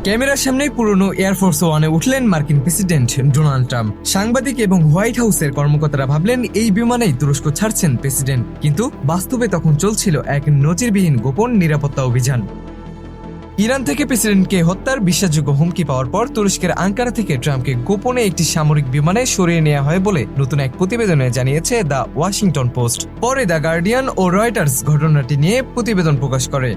ক্যামেরার সামনে পুরনো এয়ারফোর্স ওয়ানে উঠলেন মার্কিন প্রেসিডেন্ট ডোনাল্ড ট্রাম্প। সাংবাদিক এবং হোয়াইট হাউসের কর্মকর্তারা ভাবলেন এই বিমানেই তুরস্ক ছাড়ছেন প্রেসিডেন্ট, কিন্তু বাস্তবে তখন চলছিল এক নজিরবিহীন গোপন নিরাপত্তা অভিযান। ইরান থেকে প্রেসিডেন্টকে হত্যার বিশ্বাসযোগ্য হুমকি পাওয়ার পর তুরস্কের আঙ্কারা থেকে ট্রাম্পকে গোপনে একটি সামরিক বিমানে সরিয়ে নেওয়া হয় বলে নতুন এক প্রতিবেদনে জানিয়েছে দ্য ওয়াশিংটন পোস্ট। পরে দ্য গার্ডিয়ান ও রয়টার্স ঘটনাটি নিয়ে প্রতিবেদন প্রকাশ করে।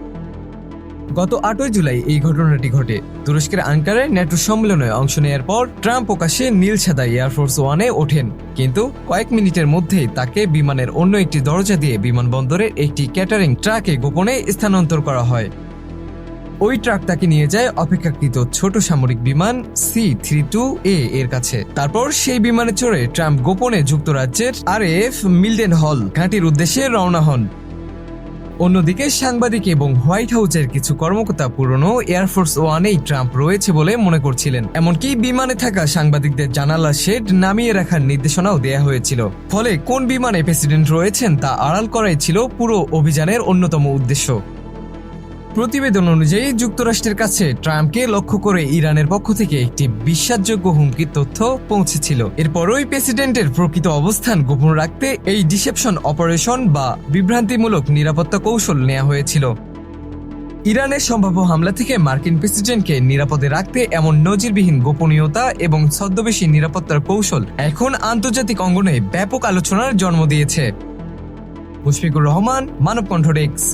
গত 8 জুলাই এই ঘটনাটি ঘটে। তুরস্কের আঙ্কারায় ন্যাটো সম্মেলনে অংশ নেওয়ার পর ট্রাম্প প্রকাশ্যে নীল সাদা এয়ারফোর্স ওয়ানে ওঠেন, কিন্তু কয়েক মিনিটের মধ্যেই তাকে বিমানের অন্য একটি দরজা দিয়ে বিমানবন্দরের একটি ক্যাটারিং ট্রাকে গোপনে স্থানান্তর করা হয়। ওই ট্রাক তাকে নিয়ে যায় অপেক্ষাকৃত ছোট সামরিক বিমান C-32A এর কাছে। তারপর সেই বিমানে চড়ে ট্রাম্প গোপনে যুক্তরাজ্যের RAF মিল্ডেনহল ঘাঁটির উদ্দেশ্যে রওনা হন। অন্যদিকে সাংবাদিক এবং হোয়াইট হাউসের কিছু কর্মকর্তা পুরনো এয়ারফোর্স ওয়ানেই ট্রাম্প রয়েছে বলে মনে করছিলেন। এমনকি বিমানে থাকা সাংবাদিকদের জানালা শেড নামিয়ে রাখার নির্দেশনাও দেয়া হয়েছিল। ফলে কোন বিমানে প্রেসিডেন্ট রয়েছেন তা আড়াল করাই ছিল পুরো অভিযানের অন্যতম উদ্দেশ্য। প্রতিবেদন অনুযায়ী যুক্তরাষ্ট্রের কাছে ট্রাম্পকে লক্ষ্য করে ইরানের পক্ষ থেকে একটি বিশ্বাসযোগ্য হুমকির তথ্য পৌঁছেছিল। এরপরই প্রেসিডেন্টের প্রকৃত অবস্থান গোপন রাখতে এই ডিসেপশন অপারেশন বা বিভ্রান্তিমূলক নিরাপত্তা কৌশল নেওয়া হয়েছিল। ইরানের সম্ভাব্য হামলা থেকে মার্কিন প্রেসিডেন্টকে নিরাপদে রাখতে এমন নজিরবিহীন গোপনীয়তা এবং ছদ্মবেশী নিরাপত্তার কৌশল এখন আন্তর্জাতিক অঙ্গনে ব্যাপক আলোচনার জন্ম দিয়েছে। মুশফিকুর রহমান, মানবকণ্ঠ ডেস্ক।